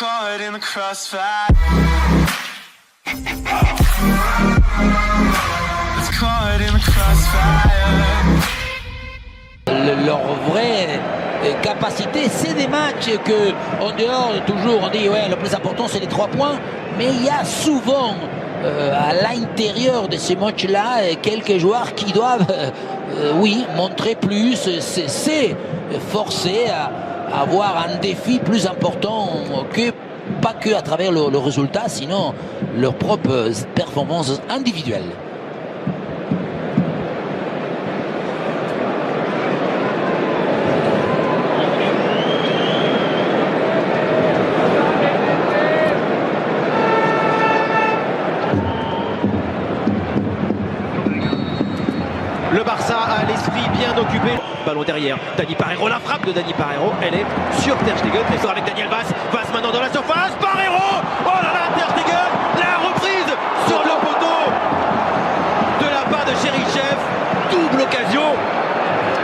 caught in the crossfire. It's caught in the crossfire. Leur vraie capacité, c'est des matchs que, en dehors, toujours, on dit ouais, le plus important c'est les 3 points, mais il y a souvent à l'intérieur de ces matchs-là quelques joueurs qui doivent, oui, montrer plus, c'est forcer à avoir un défi plus important que pas que à travers le résultat, sinon leurs propres performances individuelles. Le Barça a l'esprit bien occupé. Ballon derrière. Dani Parejo, la frappe de Dani Parejo. Elle est sur Ter Stegen. Elle sort avec Daniel Vaz. Vaz maintenant dans la surface. Parejo. Oh là là, Ter Stegen. La reprise sur le poteau de la part de Cherichev. Double occasion.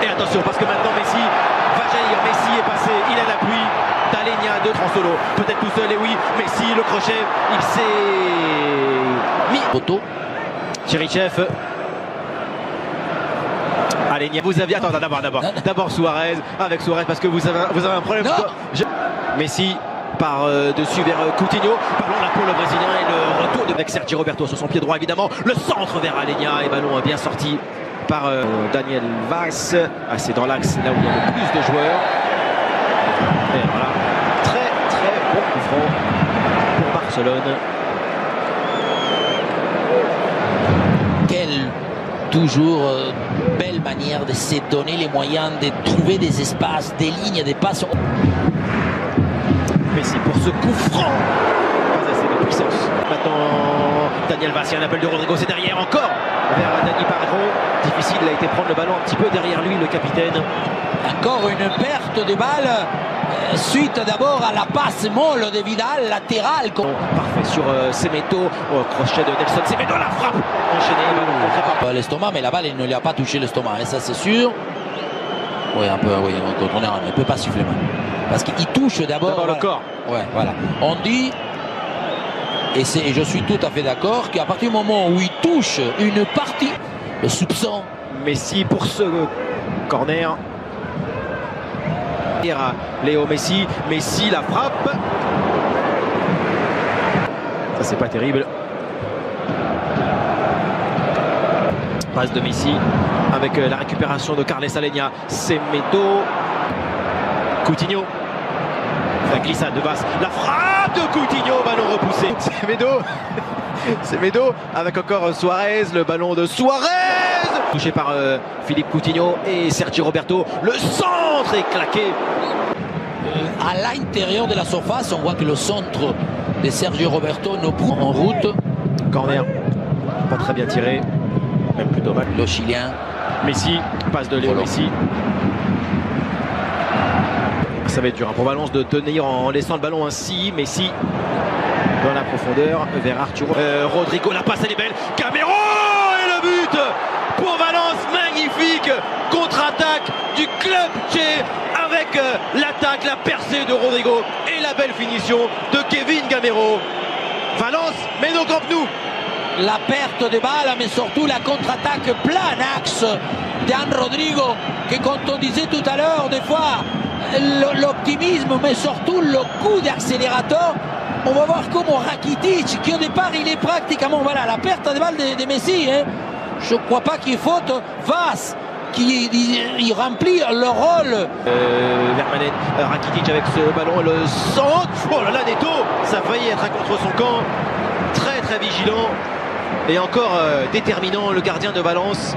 Et attention parce que maintenant Messi va jaillir. Messi est passé. Il a l'appui d'Alenia de Transolo. Peut-être tout seul. Et oui, Messi, le crochet. Il s'est mis. Poteau. Cherichev. Alenia, vous aviez. Attends, d'abord Suarez, avec Suarez parce que vous avez un problème. Messi par dessus vers Coutinho. Ballon là pour le Brésilien et le retour avec Sergi Roberto sur son pied droit évidemment. Le centre vers Alenia et ballon bien sorti par Daniel Vaz. Ah, c'est dans l'axe là où il y a le plus de joueurs. Et voilà, très bon coup franc pour Barcelone. Quelle toujours belle manière de se donner les moyens de trouver des espaces, des lignes, des passes. Messi pour ce coup franc. Pas assez de puissance. Maintenant, Daniel Vaz, il y a un appel de Rodrigo, c'est derrière encore vers Dani Parejo. Difficile, il a été prendre le ballon un petit peu derrière lui, le capitaine. Encore une perte de balle, suite d'abord à la passe molle de Vidal, latérale. Parfait sur Semedo, crochet de Nelson Semedo, la frappe enchaînée, ballon contre l'estomac, mais la balle, il ne lui a pas touché l'estomac, et ça c'est sûr. Oui, un peu, oui, on ne peut pas siffler mal. Parce qu'il touche d'abord le corps. Ouais, voilà. On dit, et je suis tout à fait d'accord, qu'à partir du moment où il touche une partie, le soupçon. Messi pour ce corner. Léo Messi, Messi la frappe. Ça c'est pas terrible. Passe de Messi avec la récupération de Carles Alenia. Semedo. Coutinho. La glissade de Vaz. La frappe de Coutinho. Ballon repoussé. Semedo avec encore Suarez. Le ballon de Suarez. Touché par Philippe Coutinho et Sergi Roberto. Le centre est claqué. À l'intérieur de la surface, on voit que le centre de Sergio Roberto nous prend en route. Corner, pas très bien tiré, même plutôt mal. Le Chilien. Messi, passe de Léo Messi. Ça va être dur pour Valence de tenir en laissant le ballon ainsi. Messi dans la profondeur vers Arturo. Rodrigo, la passe elle est belle. Gamero et le but pour Valence, magnifique contre-attaque du club tché avec l'attaque, la percée de Rodrigo et la belle finition de Kevin Gamero. Valence, mais nos Camp Nou. La perte de balle, mais surtout la contre-attaque plein axe d'An Rodrigo, que comme on disait tout à l'heure, des fois l'optimisme, mais surtout le coup d'accélérateur. On va voir comment Rakitic, qui au départ il est pratiquement, voilà, la perte de balle de Messi, hein. Je ne crois pas qu'il y ait faute. Vaz qui il remplit le rôle. Vermaelen, Rakitic avec ce ballon, le centre. Oh là là, Neto, ça a failli être un contre son camp. Très vigilant et encore déterminant le gardien de Valence.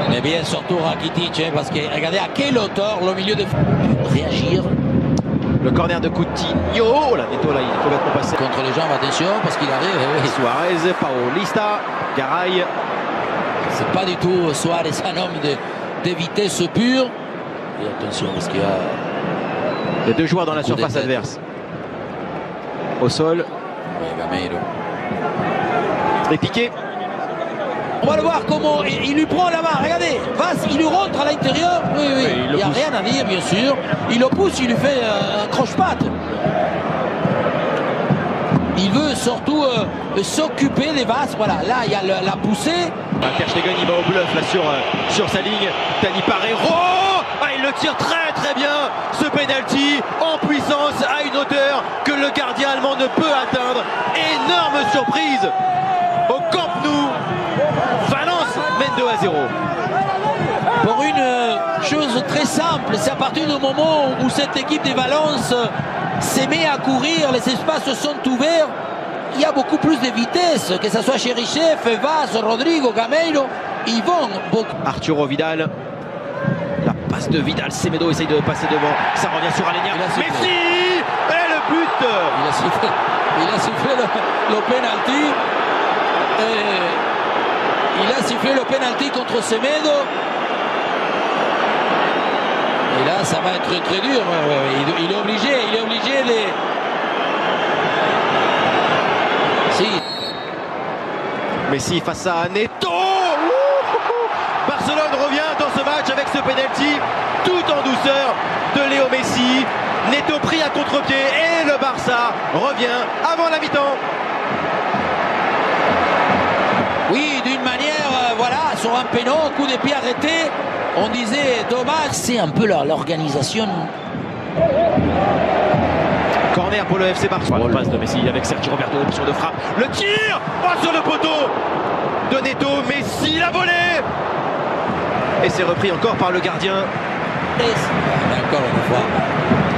Mais bien surtout Rakitic, hein, parce que regardez à quelle hauteur le milieu de réagir. Le corner de Coutinho. Oh là, Neto là, il est complètement passé. Contre les jambes, attention, parce qu'il arrive. Suarez, Paulista, Garay. C'est pas du tout Suarez, un homme de vitesse pure. Et attention, parce qu'il y a. Les deux joueurs dans la surface adverse. Au sol. Et Piqué. On va le voir comment il lui prend la main. Regardez, Vaz, il lui rentre à l'intérieur. Oui, il n'y a rien à dire, bien sûr. Il le pousse, il lui fait un croche-patte. veut surtout s'occuper des Vas. Voilà, là il y a la poussée. Ter Stegen il va au bluff là sur sa ligne. Dani Parejo, il le tire très bien. Ce penalty en puissance à une hauteur que le gardien allemand ne peut atteindre. Énorme surprise au Camp Nou. Valence mène 2-0. Pour une chose très simple, c'est à partir du moment où cette équipe de Valence s'est mise à courir, les espaces sont ouverts, il y a beaucoup plus de vitesse, que ce soit Cherichev, Vaz, Rodrigo, Gameiro, ils vont beaucoup. Arturo Vidal, la passe de Vidal, Semedo essaye de passer devant, ça revient sur Aleñá, Messi et le but. Il a sifflé le penalty. Il a sifflé le penalty contre Semedo. Et là, ça va être très dur. Il est obligé de... Si. Messi face à Neto. Barcelone revient dans ce match avec ce penalty tout en douceur de Léo Messi. Neto pris à contre-pied et le Barça revient avant la mi-temps. Oui, d'une manière, voilà, sur un pénal, coup de pied arrêté. On disait dommage, c'est un peu l'organisation. Corner pour le FC Barcelone. La passe de Messi avec Sergio Roberto, option de frappe. Le tir sur le poteau de Neto. Messi l'a volé. Et c'est repris encore par le gardien. Encore une fois.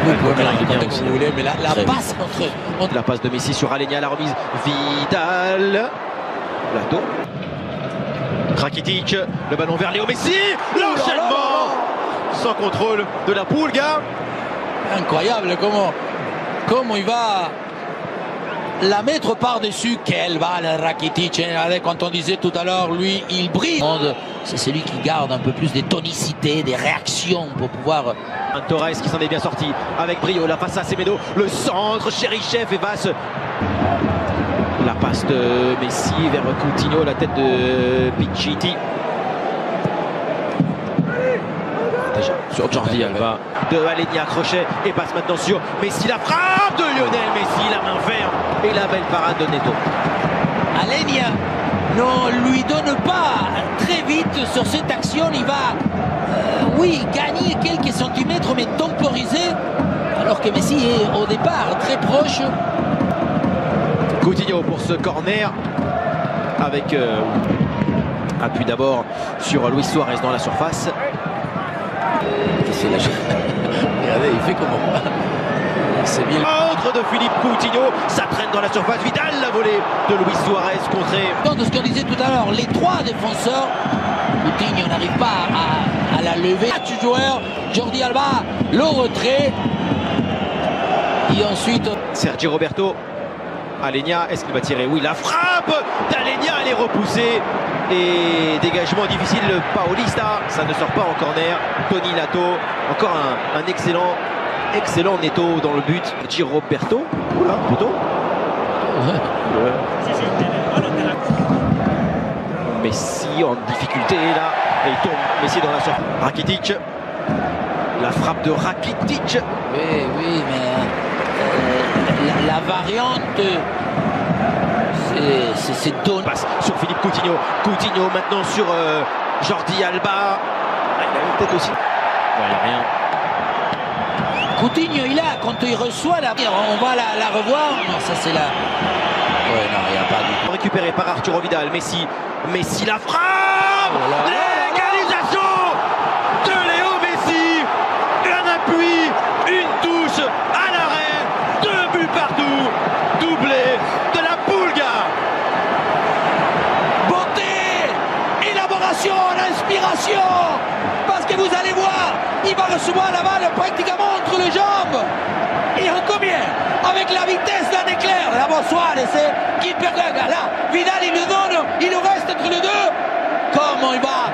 Vous voulez, mais la passe entre... La passe de Messi sur Aleñá, la remise. Vidal. Plateau. Rakitic, le ballon vers Léo Messi, l'enchaînement sans contrôle de la Pulga. Incroyable comment il va la mettre par-dessus. Quelle balle Rakitic, quand on disait tout à l'heure, lui il brille. C'est celui qui garde un peu plus de tonicité, des réactions pour pouvoir... Un Torres qui s'en est bien sorti avec brio, la passe à Semedo, le centre, Cherichev et Vaz. La passe de Messi vers Coutinho, la tête de Pichitti. Déjà sur Jordi Alba. De Aleñá, crochet et passe maintenant sur Messi. La frappe de Lionel Messi, la main ferme et la belle parade de Neto. Aleñá ne lui donne pas très vite sur cette action. Il va, oui, gagner quelques centimètres mais temporiser. Alors que Messi est au départ très proche. Coutinho pour ce corner avec appui d'abord sur Luis Suarez dans la surface. Regardez, il fait comment? C'est bien. Entre de Philippe Coutinho, ça traîne dans la surface. Vidal la volée de Luis Suarez contré. De ce qu'on disait tout à l'heure, les trois défenseurs, Coutinho n'arrive pas à la lever. Du joueur, Jordi Alba, le retrait. Et ensuite Sergio Roberto. Aleñá, est-ce qu'il va tirer? Oui, la frappe d'Aleñá, elle est repoussée. Et dégagement difficile, le Paulista, ça ne sort pas en corner. Toni Lato, encore un excellent Neto dans le but. Sergio Roberto, oula, poteau. Ouais. Messi en difficulté là, et il tombe. Messi dans la surface. Rakitic, la frappe de Rakitic. Oui, mais la variante, c'est donné. Passe sur Philippe Coutinho. Coutinho maintenant sur Jordi Alba. Il a une tête aussi. Ouais, il n'y a rien. Coutinho, il a, quand il reçoit la... On va la revoir. Non, ça c'est la... Ouais, non, il n'y a pas du tout. Récupéré par Arturo Vidal. Messi la frappe. L'égalisation de Léo Messi. Un appui, une touche à l'arrêt. 2 buts partout. Doublé de la Pulga. Beauté, élaboration, inspiration. Parce que vous allez voir, il va recevoir la balle pratiquement entre les jambes. Et en combien? Avec la vitesse d'un éclair. La bonsoir, c'est qui perd là. Vidal, il le donne, il nous reste entre les deux. Comment il va